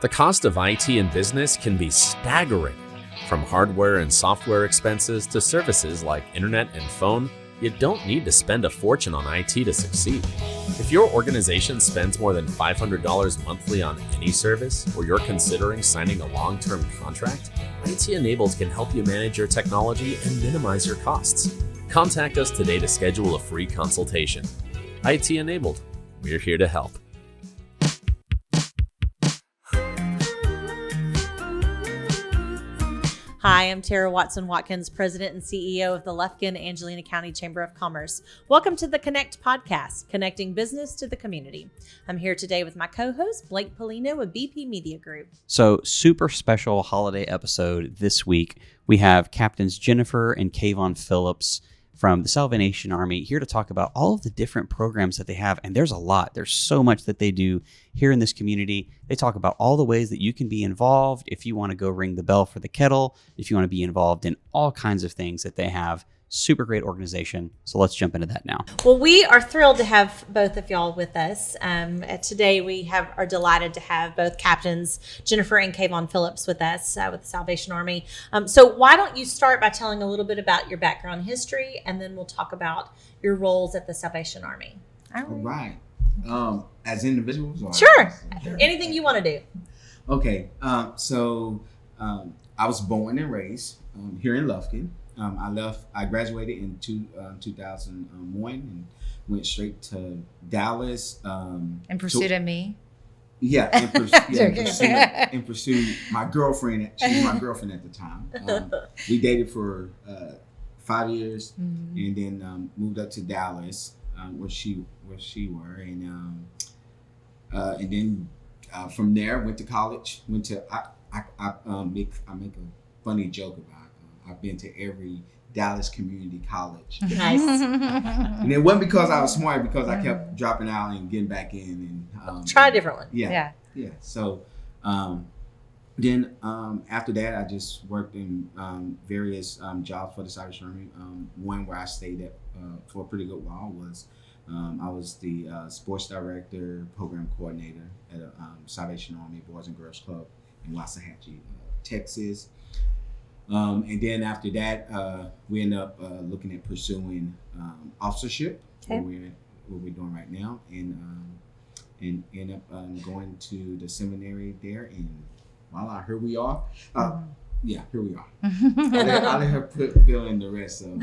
The cost of IT in business can be staggering. From hardware and software expenses to services like internet and phone, you don't need to spend a fortune on IT to succeed. If your organization spends more than $500 monthly on any service, or you're considering signing a long-term contract, IT Enabled can help you manage your technology and minimize your costs. Contact us today to schedule a free consultation. IT Enabled, we're here to help. Hi, I'm Tara Watson-Watkins, President and CEO of the Lufkin Angelina County Chamber of Commerce. Welcome to the Connect podcast, connecting business to the community. I'm here today with my co-host, Blake Pollino of BP Media Group. So, super special holiday episode this week. We have Captains Jenifer and Cavon Phillips from the Salvation Army here to talk about all of the different programs that they have. And there's a lot. There's so much that they do here in this community. They talk about all the ways that you can be involved if you want to go ring the bell for the kettle, if you want to be involved in all kinds of things that they have. Super great organization. So let's jump into that now. Well, we are thrilled to have both of y'all with us. Today we are delighted to have both Captains Jenifer and Cavon Phillips with us with the Salvation Army. So why don't you start by telling a little bit about your background history, and then we'll talk about your roles at the Salvation Army. All right. As individuals? Or Sure. Anything you want to do. Okay. So I was born and raised here in Lufkin. I graduated in 2001 and went straight to Dallas. In pursuit of me? Yeah, in pursuit my girlfriend. She was my girlfriend at the time. We dated for 5 years, and then moved up to Dallas, where she were, and then from there went to college. I make a funny joke about. I've been to every Dallas community college. Nice. And it wasn't because I was smart, because I kept dropping out and getting back in. And try a different one. Yeah. So then after that, I just worked in various jobs for the Salvation Army. One where I stayed at for a pretty good while was I was the sports director, program coordinator at a Salvation Army Boys and Girls Club in Waxahachie, Texas. And then after that, we ended up looking at pursuing officership, what we're doing right now, and end up going to the seminary there. And voila, here we are. Yeah, here we are. I'll let her fill in the rest of.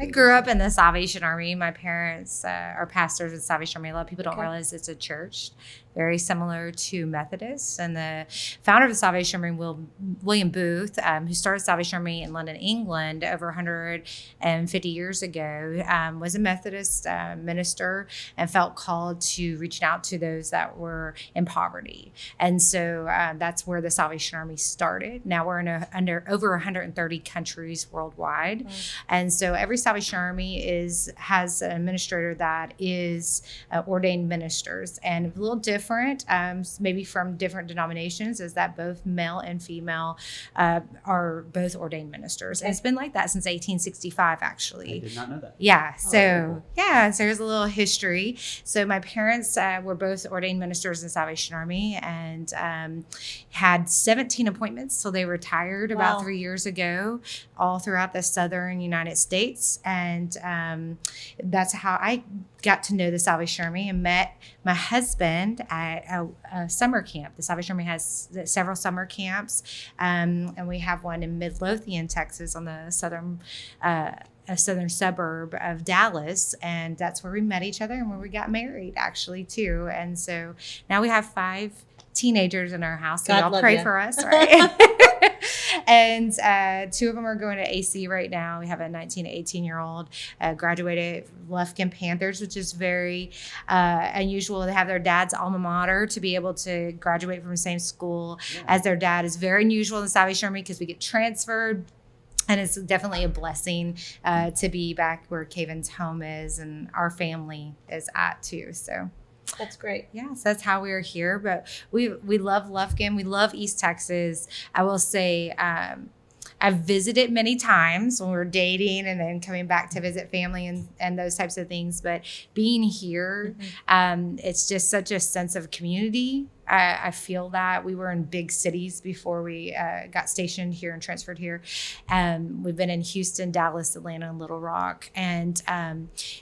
I grew up in the Salvation Army. My parents are pastors of the Salvation Army. A lot of people don't realize it's a church, very similar to Methodists. And the founder of the Salvation Army, William Booth, who started Salvation Army in London, England, over 150 years ago, was a Methodist minister and felt called to reach out to those that were in poverty. And so that's where the Salvation Army started. Now we're in under over 130 countries worldwide. And so every Salvation Army has an administrator that is ordained ministers. And a little different, maybe from different denominations, is that both male and female are both ordained ministers. And it's been like that since 1865, actually. I did not know that. Yeah. So there's a little history. So my parents were both ordained ministers in the Salvation Army, and had 17 appointments till they retired about 3 years ago, all throughout the southern United States. And that's how I got to know the Salvation Army and met my husband at a summer camp. The Salvation Army has several summer camps, and we have one in Midlothian, Texas, on the southern a southern suburb of Dallas, and that's where we met each other and where we got married, actually, too. And so now we have 5 teenagers in our house, so y'all pray for us, right? And 2 of them are going to AC right now. We have a 19 to 18-year-old graduated Lufkin Panthers, which is very unusual to have their dad's alma mater to be able to graduate from the same school as their dad. Is very unusual in the Salvation Army because we get transferred. And it's definitely a blessing to be back where Cavon's home is and our family is at too. So that's great. Yeah, so that's how we're here. But we love Lufkin. We love East Texas. I will say I've visited many times when we were dating and then coming back to visit family and those types of things. But being here, it's just such a sense of community. I feel that. We were in big cities before we got stationed here and transferred here. We've been in Houston, Dallas, Atlanta, and Little Rock. And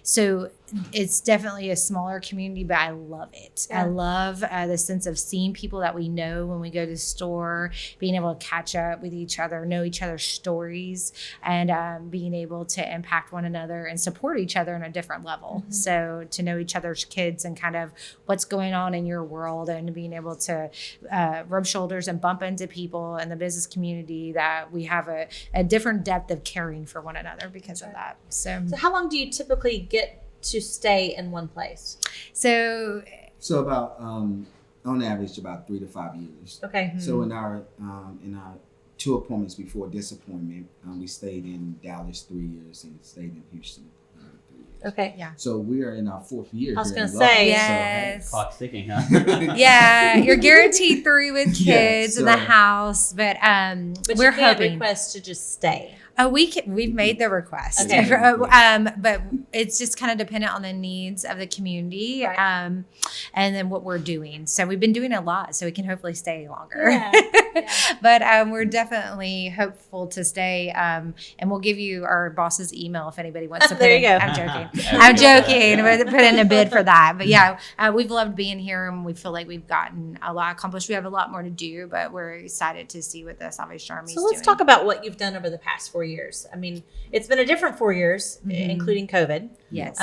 so it's definitely a smaller community, but I love it. Yeah. I love the sense of seeing people that we know when we go to the store, being able to catch up with each other, know each other's stories, and being able to impact one another and support each other on a different level. Mm-hmm. So to know each other's kids and kind of what's going on in your world, and being able to rub shoulders and bump into people in the business community, that we have a different depth of caring for one another because of that. So how long do you typically get to stay in one place? So about on average about 3 to 5 years. Okay. So in our 2 appointments before this appointment, we stayed in Dallas 3 years and stayed in Houston 3 years. Okay. yeah. So we are in our 4th year. I was here in gonna say, Lufkin. Yes. Clock's ticking, huh? Yeah, you're guaranteed 3 with kids in the so- house, but But we're you can't hoping. request to just stay. We've made the request, Okay. but it's just kind of dependent on the needs of the community, Right. and then what we're doing. So we've been doing a lot, so we can hopefully stay longer. Yeah. But we're definitely hopeful to stay, and we'll give you our boss's email if anybody wants to. There you go. I'm joking. I'm joking. We'll put in a bid for that. But yeah, we've loved being here, and we feel like we've gotten a lot accomplished. We have a lot more to do, but we're excited to see what the Salvation Army is So doing. let's talk about what you've done over the past 4 years. I mean, it's been a different 4 years, Mhm. including COVID, Yes.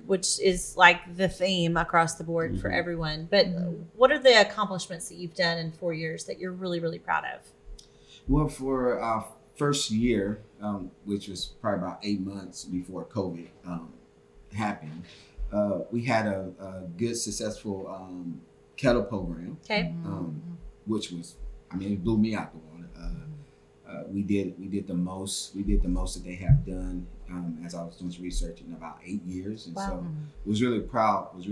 which is like the theme across the board for everyone. But what are the accomplishments that you've done in 4 years that you're really, really proud of? Well, for our first year, which was probably about 8 months before COVID happened, we had a good, successful kettle program, Okay. which was, I mean, it blew me out the water. We did the most that they have done, as I was doing some research, in about 8 years, and Wow. so was really proud of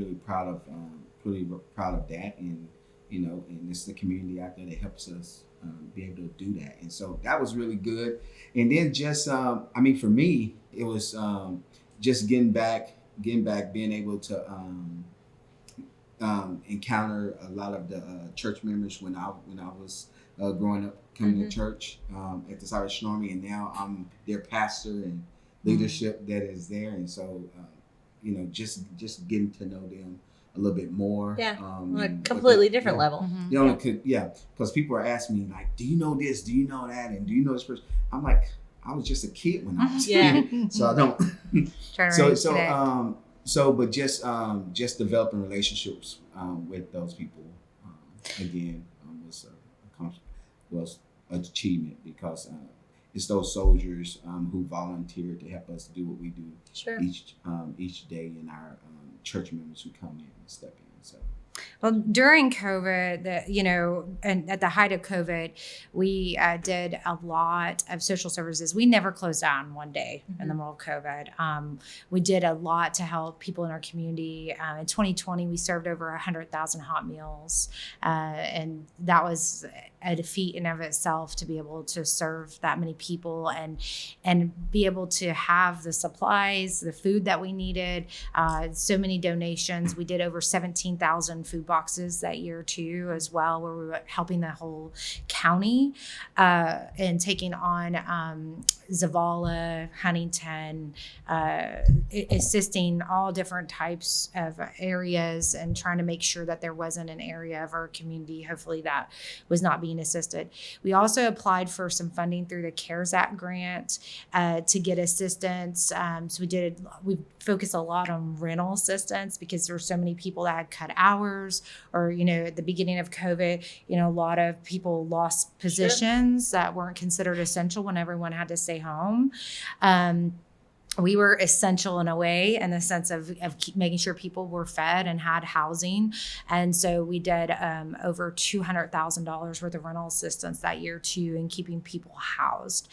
that, and and it's the community out there that helps us be able to do that, and so that was really good. And then just for me, it was just getting back, being able to encounter a lot of the church members when I was growing up, coming to church at the Salvation Army, and now I'm their pastor and leadership that is there, and so just getting to know them a little bit more. Yeah. On a and completely what they- different yeah. level. Because people are asking me like, do you know this? Do you know that? And do you know this person? I'm like, I was just a kid when I was Yeah. so I don't. Trying to But just developing relationships with those people again was an achievement, because it's those soldiers who volunteer to help us do what we do Sure. each day, and our church members who come in and step in. So. Well, during COVID, and at the height of COVID, we did a lot of social services. We never closed down one day in the middle of COVID. We did a lot to help people in our community. In 2020, we served over 100,000 hot meals, and that was a feat in of itself to be able to serve that many people and be able to have the supplies, the food that we needed. So many donations. We did over 17,000 food boxes that year too, as well, where we were helping the whole county and taking on Zavala, Huntington, assisting all different types of areas and trying to make sure that there wasn't an area of our community, hopefully, that was not being assisted. We also applied for some funding through the CARES Act grant to get assistance. So we focused a lot on rental assistance because there were so many people that had cut hours, or, at the beginning of COVID, a lot of people lost positions that weren't considered essential when everyone had to stay home. We were essential in a way, in the sense of making sure people were fed and had housing. And so we did over $200,000 worth of rental assistance that year too, in keeping people housed.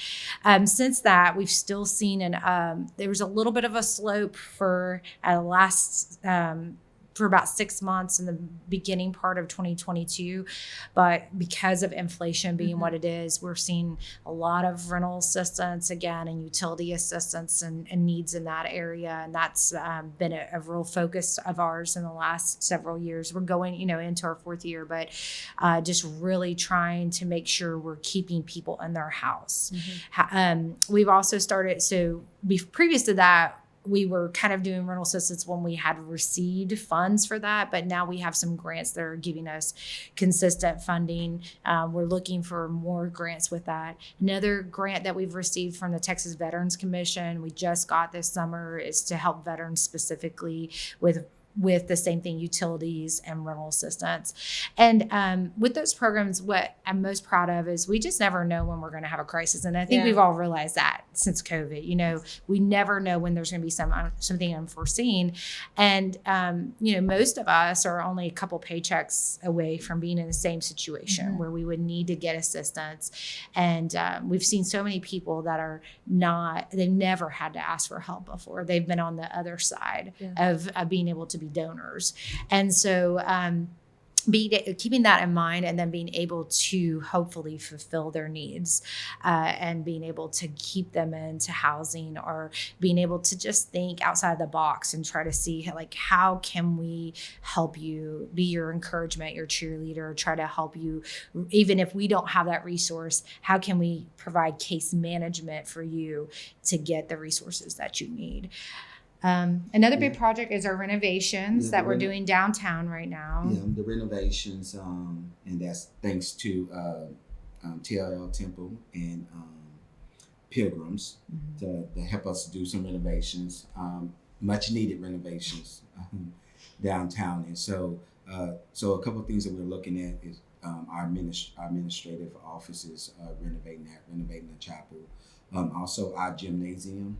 Since that, we've still seen there was a little bit of a slope for last for about 6 months in the beginning part of 2022. But because of inflation being what it is, we're seeing a lot of rental assistance again and utility assistance and needs in that area. And that's been a real focus of ours in the last several years. We're going, into our 4th year, but just really trying to make sure we're keeping people in their house. We've also started, previous to that, we were kind of doing rental assistance when we had received funds for that, but now we have some grants that are giving us consistent funding. We're looking for more grants with that. Another grant that we've received from the Texas Veterans Commission, we just got this summer, is to help veterans specifically with the same thing, utilities and rental assistance. And with those programs, what I'm most proud of is we just never know when we're going to have a crisis. And I think we've all realized that since COVID, we never know when there's going to be something unforeseen. And, most of us are only a couple paychecks away from being in the same situation where we would need to get assistance. And we've seen so many people that are they've never had to ask for help before. They've been on the other side of being able to be donors. And so keeping that in mind and then being able to hopefully fulfill their needs and being able to keep them into housing, or being able to just think outside the box and try to see how can we help you, be your encouragement, your cheerleader, try to help you. Even if we don't have that resource, how can we provide case management for you to get the resources that you need? Another big project is our renovations that we're doing downtown right now. Yeah, the renovations, and that's thanks to TLL Temple and Pilgrims to help us do some renovations, much needed renovations downtown. And so a couple of things that we're looking at is our administrative offices, renovating the chapel, also our gymnasium.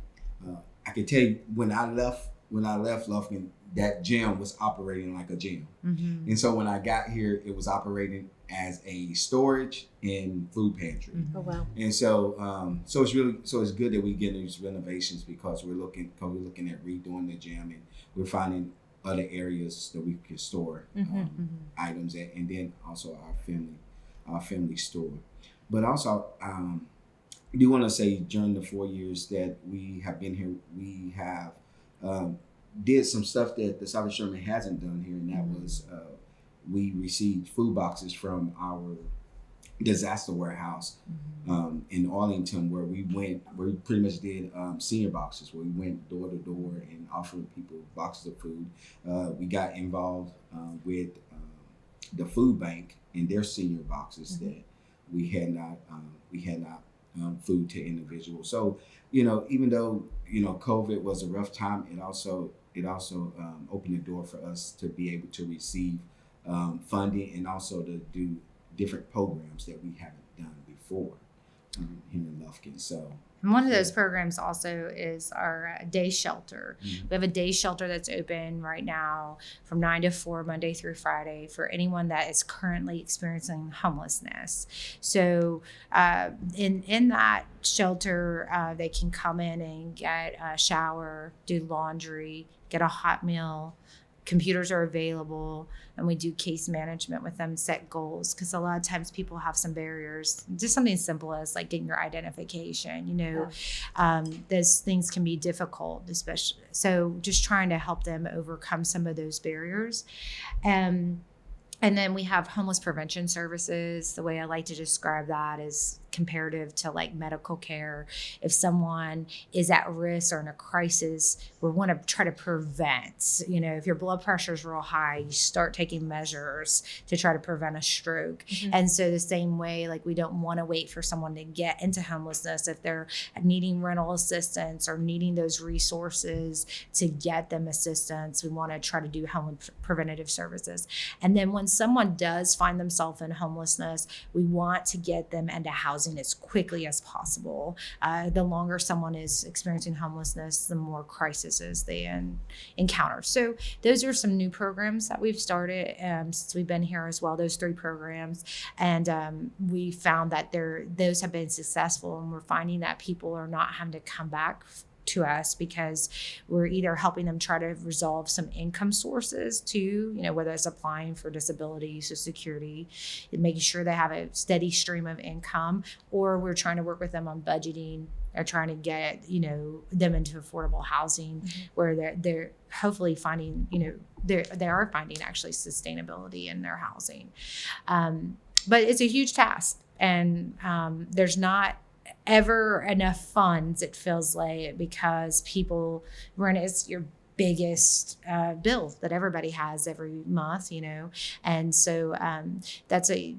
I can tell you when I left Lufkin, that gym was operating like a gym. And so when I got here, it was operating as a storage and food pantry. Oh wow! And so it's good that we get these renovations because we're looking at redoing the gym, and we're finding other areas that we can store items at, and then also our family store. But also, I do want to say during the 4 years that we have been here, we have did some stuff that the Salvation Army hasn't done here, and that was we received food boxes from our disaster warehouse in Arlington, where we pretty much did senior boxes, where we went door to door and offered people boxes of food. We got involved with the food bank and their senior boxes that we had not food to individuals. So, even though, COVID was a rough time, it also opened the door for us to be able to receive funding and also to do different programs that we haven't done before here in Lufkin. So. And one of those programs also is our day shelter. We have a day shelter that's open right now from 9 to 4, Monday through Friday, for anyone that is currently experiencing homelessness. So in that shelter, they can come in and get a shower, do laundry, get a hot meal. Computers are available, and we do case management with them, set goals, because a lot of times people have some barriers. Just something simple as getting your identification, those things can be difficult, especially. So just trying to help them overcome some of those barriers. And then we have homeless prevention services. The way I like to describe that is comparative to medical care. If someone is at risk or in a crisis, we want to try to prevent. If your blood pressure is real high, you start taking measures to try to prevent a stroke. And so the same way, we don't want to wait for someone to get into homelessness. If they're needing rental assistance or needing those resources to get them assistance, we want to try to do homeless preventative services. And then when someone does find themselves in homelessness, we want to get them into housing as quickly as possible. The longer someone is experiencing homelessness, the more crises they encounter. So those are some new programs that we've started since we've been here as well, those 3 programs. And we found that those have been successful, and we're finding that people are not having to come back to us because we're either helping them try to resolve some income sources too, whether it's applying for disability, Social Security, and making sure they have a steady stream of income, or we're trying to work with them on budgeting or trying to get, them into affordable housing where they're hopefully finding, they are finding actually sustainability in their housing. But it's a huge task, and there's not ever enough funds, it feels like, because people rent is your biggest bill that everybody has every month, and so that's a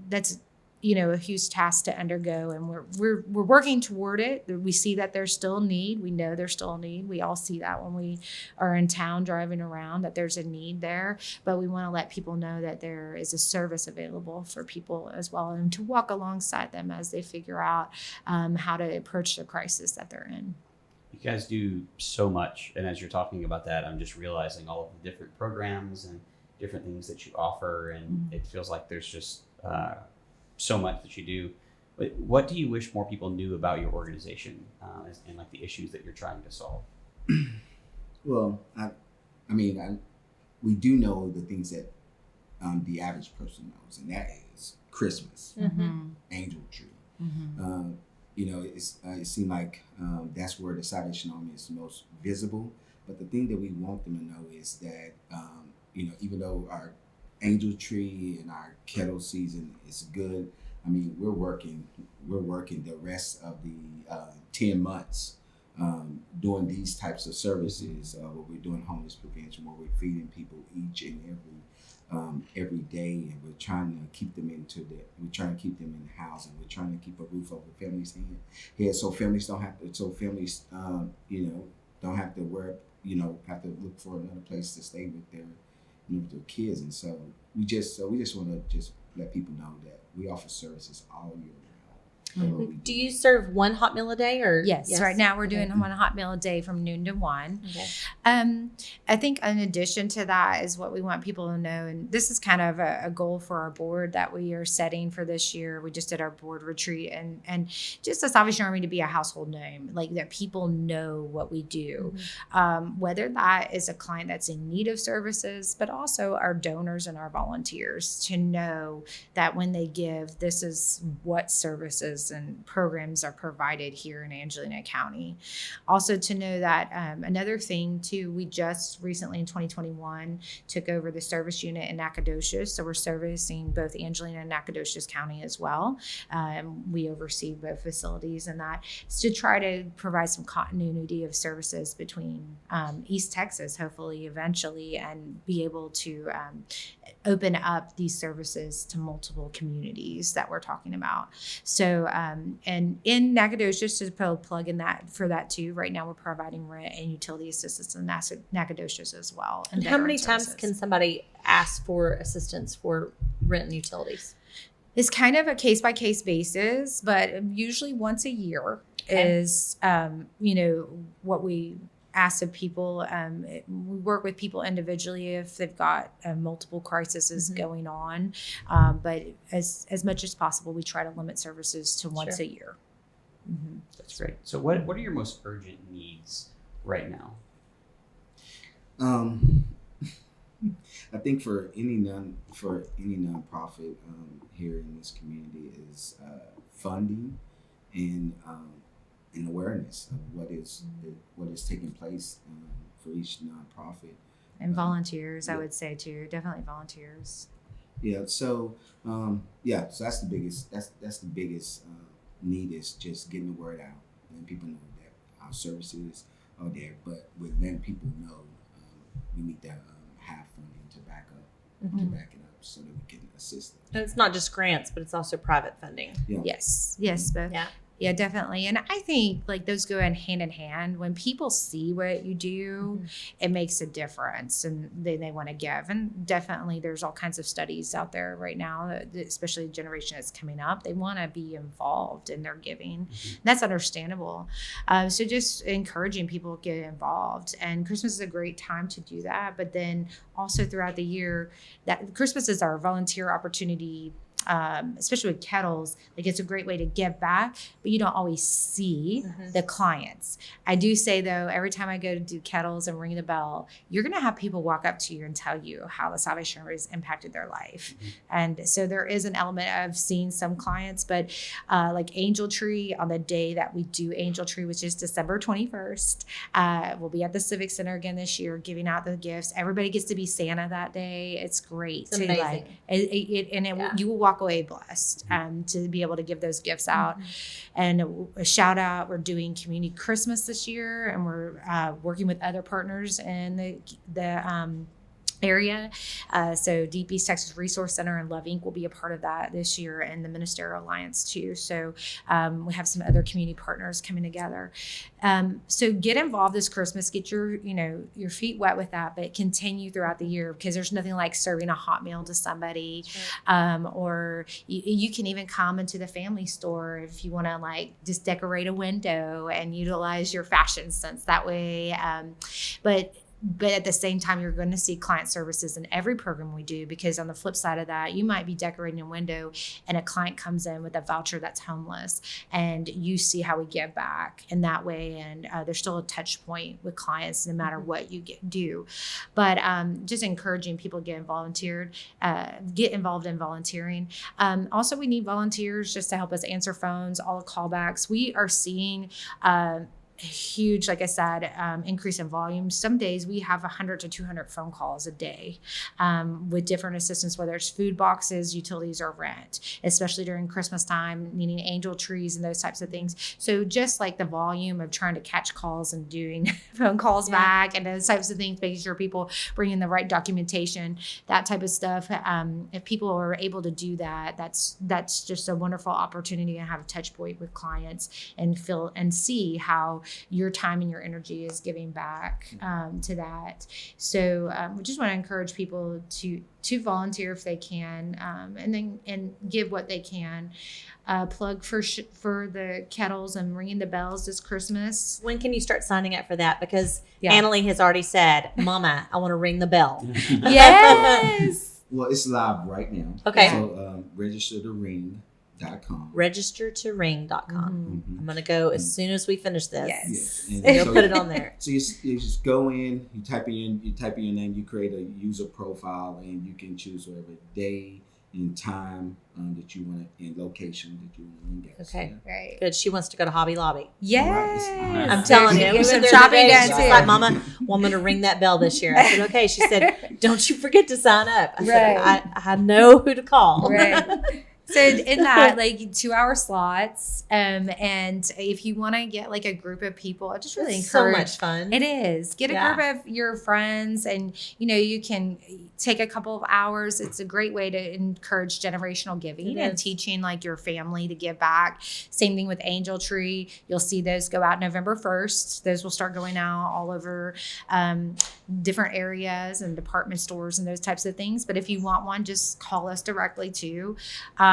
huge task to undergo, and we're working toward it. We see that there's still a need. We know there's still a need. We all see that when we are in town driving around, that there's a need there, but we want to let people know that there is a service available for people as well, and to walk alongside them as they figure out how to approach the crisis that they're in. You guys do so much, and as you're talking about that, I'm just realizing all of the different programs and different things that you offer, and it feels like there's just so much that you do. But what do you wish more people knew about your organization and like the issues that you're trying to solve? Well, we do know the things that the average person knows, and that is Christmas, angel tree. It seemed like that's where the Salvation Army is most visible. But the thing that we want them to know is that even though our angel tree and our kettle season is good, we're working the rest of the 10 months doing these types of services, where we're doing homeless prevention, where we're feeding people each and every day, and we're trying to keep them in housing. We're trying to keep a roof over families' head, so families don't have to. So families, don't have to have to look for another place to stay with their kids. And so we just want to just let people know that we offer services all year round. Do you serve one hot meal a day, or? Yes. Right now we're doing one hot meal a day from noon to 1. Okay. I think in addition to that is what we want people to know, and this is kind of a goal for our board that we are setting for this year. We just did our board retreat, and just the Salvation Army to be a household name, like that people know what we do, whether that is a client that's in need of services, but also our donors and our volunteers to know that when they give, this is what services and programs are provided here in Angelina County. Also to know that another thing too, we just recently in 2021 took over the service unit in Nacogdoches. So we're servicing both Angelina and Nacogdoches County as well. We oversee both facilities, and that is to try to provide some continuity of services between East Texas, hopefully eventually, and be able to open up these services to multiple communities that we're talking about. So, and in Nacogdoches, to plug in that for that too, right now we're providing rent and utility assistance in Nacogdoches as well. And how many times can somebody ask for assistance for rent and utilities? It's kind of a case-by-case basis, but usually once a year is, what we ask of people. We work with people individually if they've got multiple crises going on, but as much as possible, we try to limit services to once a year. That's great. So what are your most urgent needs right now? I think for any nonprofit here in this community is funding and awareness of what is taking place for each nonprofit, and volunteers. I would say too, definitely volunteers. So that's the biggest. That's the biggest need, is just getting the word out, letting people know that our services are there. But with letting people know, we need to have funding to back it up, so that we can assist them. And it's not just grants, but it's also private funding. Yeah. Yes, both. Yeah, definitely. And I think like those go hand in hand. When people see what you do, it makes a difference, and they want to give. And definitely there's all kinds of studies out there right now, especially the generation that's coming up. They want to be involved in their giving. That's understandable. So just encouraging people to get involved. And Christmas is a great time to do that. But then also throughout the year, that Christmas is our volunteer opportunity especially with kettles, like it's a great way to give back, but you don't always see the clients. I do say though, every time I go to do kettles and ring the bell, you're going to have people walk up to you and tell you how the Salvation Army has impacted their life. And so there is an element of seeing some clients, but like Angel Tree, on the day that we do Angel Tree, which is December 21st, we'll be at the Civic Center again this year, giving out the gifts. Everybody gets to be Santa that day. It's great. It's amazing. You will walk away blessed to be able to give those gifts out. And a shout out, we're doing Community Christmas this year, and we're working with other partners in the area. So Deep East Texas Resource Center and Love Inc. will be a part of that this year, and the Ministerial Alliance too. So we have some other community partners coming together. So get involved this Christmas, get your feet wet with that, but continue throughout the year, because there's nothing like serving a hot meal to somebody. Or you can even come into the family store if you want to like just decorate a window and utilize your fashion sense that way. But at the same time, you're going to see client services in every program we do, because on the flip side of that, you might be decorating a window and a client comes in with a voucher that's homeless, and you see how we give back in that way. And there's still a touch point with clients no matter what you do. But just encouraging people to get involved in volunteering. Also, we need volunteers just to help us answer phones, all the callbacks. We are seeing huge, like I said, increase in volume. Some days we have 100 to 200 phone calls a day with different assistance, whether it's food boxes, utilities, or rent, especially during Christmas time, needing angel trees and those types of things. So just like the volume of trying to catch calls and doing phone calls back and those types of things, making sure people bring in the right documentation, that type of stuff. If people are able to do that, that's just a wonderful opportunity to have a touch point with clients and feel and see how your time and your energy is giving back to that. So we just want to encourage people to volunteer if they can, and give what they can. Plug for the kettles and ringing the bells this Christmas. When can you start signing up for that? Because Annalie has already said, Mama, I want to ring the bell. Yes. Well, it's live right now. Okay. So register to ring.com. Registertoring.com. I'm going to go as soon as we finish this. Yes. And You'll so put it on there. So you just go in, you type in your name, you create a user profile, and you can choose whatever day and time that you want to, and location that you want to ring at. Okay. Right. Good. She wants to go to Hobby Lobby. Yes. I'm telling you. Get We some went there shopping today. done She's too. like, Mama, well, I'm going to ring that bell this year. I said, okay. She said, don't you forget to sign up. I said, I know who to call. Right. So in that, like 2-hour slots, and if you want to get like a group of people, I just really It's so encourage. much fun. It is. Get a group of your friends, and you can take a couple of hours. It's a great way to encourage generational giving and teaching like your family to give back. Same thing with Angel Tree. You'll see those go out November 1st. Those will start going out all over different areas and department stores and those types of things. But if you want one, just call us directly too.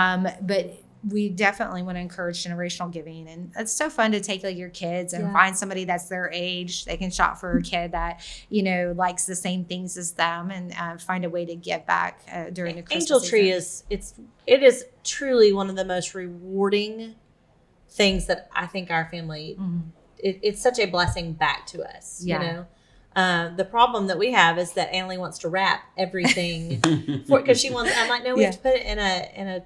But we definitely want to encourage generational giving, and it's so fun to take like your kids and find somebody that's their age. They can shop for a kid that likes the same things as them, and find a way to give back during the Christmas Angel Tree season. it is truly one of the most rewarding things that I think our family. It's such a blessing back to us. The problem that we have is that Annalie wants to wrap everything because she wants. I'm like, no, we have to put it in a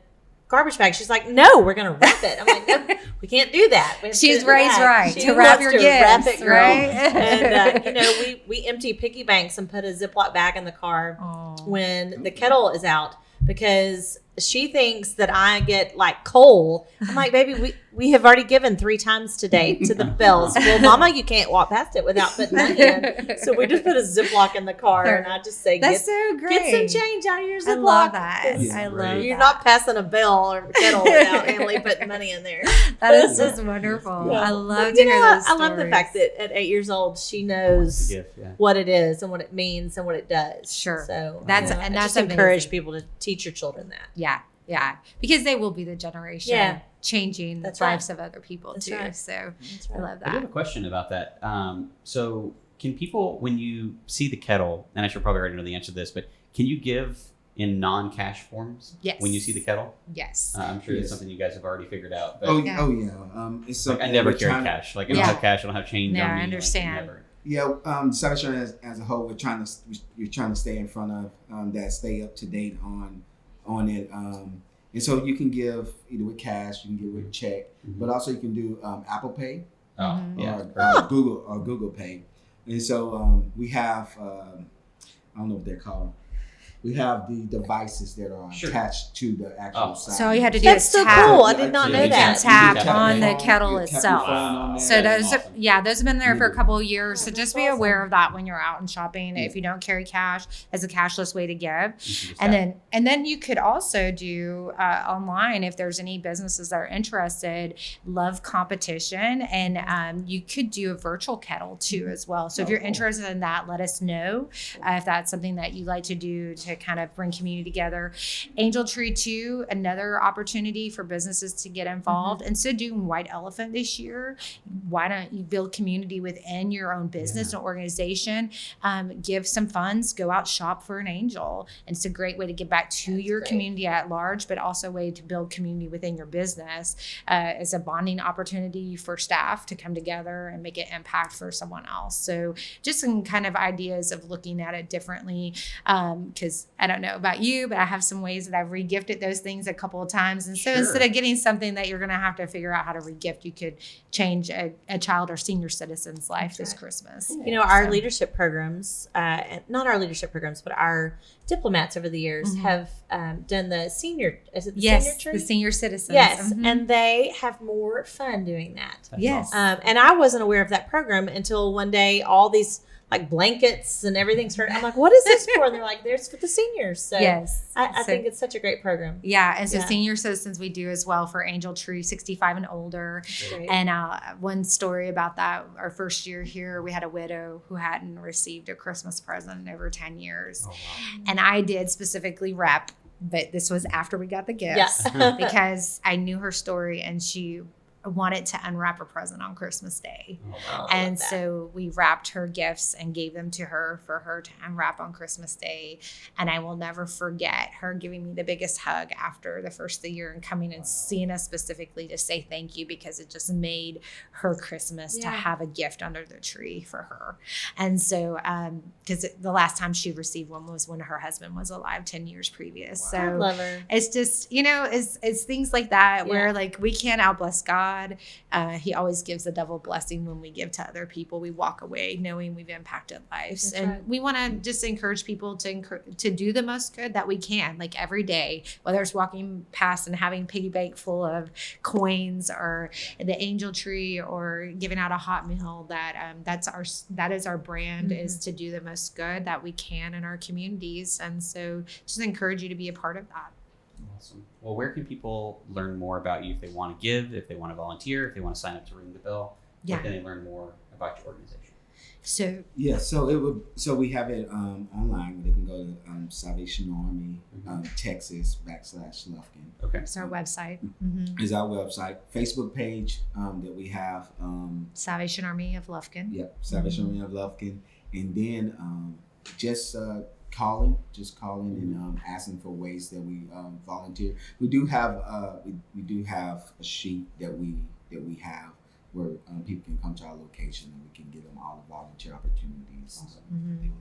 garbage bag. She's like, no, we're gonna wrap it. I'm like, no, we can't do that. She's raised right she to wrap wants your to wrap gifts, it, girl. right? And we empty piggy banks and put a Ziploc bag in the car when the kettle is out, because she thinks that I get like coal. I'm like, baby, we have already given 3 times today to the bells. Well, Mama, you can't walk past it without putting money in. So we just put a Ziploc in the car, and I just say, That's so great. Get some change out of your Ziploc. I love that. Yeah, I love You're that. not passing a bell or kettle without Annalie putting money in there. That is just wonderful. Yeah. I love But, to hear those I love the fact that at 8 years old, she knows what it is and what it means and what it does. Sure. So That's I that's just encourage amazing. people to teach your children that. Yeah, because they will be the generation changing the lives of other people too. Right. So That's I right. love I do have a that. question about that. So can people, when you see the kettle, and I should probably already know the answer to this, but can you give in non-cash forms? Yes. When you see the kettle? Yes. I'm sure Yes. it's something you guys have already figured out. But Yeah. It's like, something I never we're carry trying to- cash. Like I don't have cash. I don't have change No, on I me. like, understand. never. Yeah, South Shore as a whole, we're trying to stay in front of that, stay up to date on it, and so you can give either with cash, you can give with check, but also you can do Apple Pay Oh, yeah. or Google Pay, and so we have I don't know what they're called. We have the devices that are Sure. attached to the actual side. So all you had to do That's is so tap. cool. I did not know You can that. tap You on the phone, kettle you tap your itself. phone on there. So That's those, awesome. those have been there for a couple of years. So just be That's aware of that when you're out and shopping. Yeah. If you don't carry cash, as a cashless way to give. You can just And tap. then you could also do online if there's any businesses that are interested. Love competition, and you could do a virtual kettle too as well. So if Oh, you're cool. interested in that, let us know if that's something that you like to do to kind of bring community together. Angel Tree too, another opportunity for businesses to get involved. Instead of doing White Elephant this year, why don't you build community within your own business and organization? Give some funds, go out shop for an angel. And it's a great way to give back to your community at large, but also a way to build community within your business. It's a bonding opportunity for staff to come together and make an impact for someone else. So just some kind of ideas of looking at it differently. Because I don't know about you, but I have some ways that I've regifted those things a couple of times. And so Sure. instead of getting something that you're going to have to figure out how to regift, you could change a child or senior citizen's life this Christmas. You know, our So- leadership programs, not our leadership programs, but our diplomats over the years have done the senior, is it the senior Yes, tree? the senior citizens. Yes, Mhm. and they have more fun doing that. That's Yes. awesome. And I wasn't aware of that program until one day all these like blankets and everything started. I'm like, what is this for? And they're like, there's for the seniors. So Yes. I So- think it's such a great program. Yeah, and so Yeah. senior citizens we do as well for Angel Tree 65 and older. Great. And one story about that, our first year here, we had a widow who hadn't received a Christmas present in over 10 years. Oh, wow. And I did specifically rep, but this was after we got the gifts Yeah. because I knew her story and she wanted to unwrap a present on Christmas Day. Oh, wow. I And love that. so we wrapped her gifts and gave them to her for her to unwrap on Christmas Day. And I will never forget her giving me the biggest hug after the first of the year and coming and seeing us specifically to say thank you because it just made her Christmas to Yeah. have a gift under the tree for her. And so, because the last time she received one was when her husband was alive 10 years previous. I So love her. it's just, it's things like that where Yeah. like we can't outbless God. He always gives a double blessing when we give to other people. We walk away knowing we've impacted lives. That's And right. we want to just encourage people to do the most good that we can, like every day, whether it's walking past and having piggy bank full of coins or the angel tree or giving out a hot meal. That is our brand, is to do the most good that we can in our communities. And so just encourage you to be a part of that. Awesome. Well, where can people learn more about you if they want to give, if they want to volunteer, if they want to sign up to ring the bell? Yeah. Where can they learn more about your organization? So Yeah, so we have it online where they can go to Salvation Army, Texas /Lufkin Okay. it's our website. is our website. Facebook page that we have. Salvation Army of Lufkin. Yep, Salvation Army of Lufkin, and then just calling and asking for ways that we volunteer. We do have we do have a sheet that we have where people can come to our location and we can give them all the volunteer opportunities. They would like.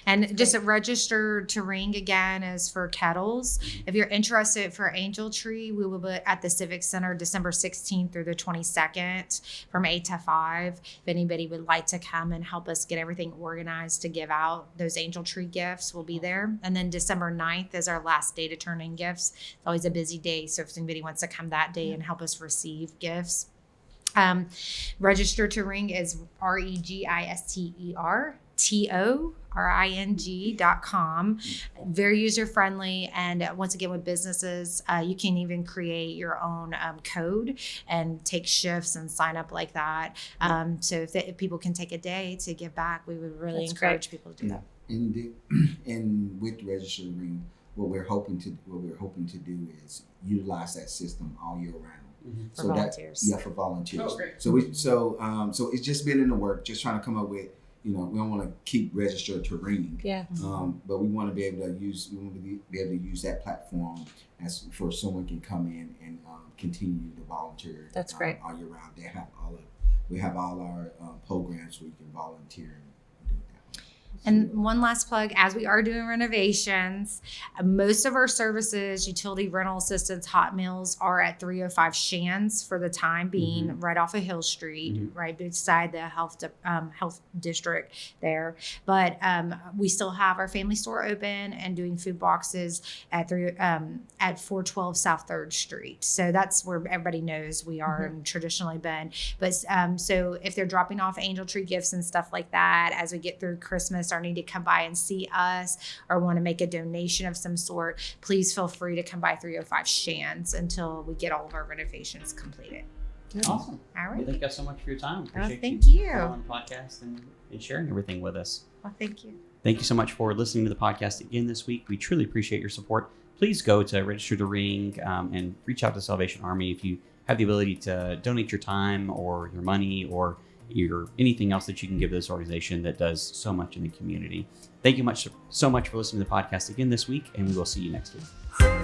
And just a register to ring again is for kettles. If you're interested for Angel Tree, we will be at the Civic Center December 16th through the 22nd from 8 to 5. If anybody would like to come and help us get everything organized to give out those Angel Tree gifts, we'll be there. And then December 9th is our last day to turn in gifts. It's always a busy day, so if anybody wants to come that day and help us receive gifts. Register to ring is registertoring.com. Very user friendly, and once again with businesses, you can even create your own code and take shifts and sign up like that. So if people can take a day to give back, we would really That's encourage people to do that. And with registering, what we're hoping to do is utilize that system all year round. For So volunteers. for volunteers. Oh, great. So so it's just been in the work, just trying to come up with we don't want to keep registered to ring. Yeah. But we want to be able to use that platform as for someone can come in and continue to volunteer. That's great. All year round. We have all our programs where you can volunteer and do that. And one last plug, as we are doing renovations, most of our services, utility rental assistance, hot meals are at 305 Shands for the time being, right off of Hill Street, right beside the health district there. But we still have our family store open and doing food boxes at 412 South 3rd Street. So that's where everybody knows we are and traditionally been. But so if they're dropping off angel tree gifts and stuff like that, as we get through Christmas, or need to come by and see us, or want to make a donation of some sort, please feel free to come by 305 Shands until we get all of our renovations completed. Awesome. All right. Well, thank you guys so much for your time. Appreciate thank you. coming on the podcast and sharing everything with us. Well, thank you. Thank you so much for listening to the podcast again this week. We truly appreciate your support. Please go to Register to Ring and reach out to Salvation Army if you have the ability to donate your time or your money or anything else that you can give this organization that does so much in the community. Thank you so much for listening to the podcast again this week, and we will see you next week.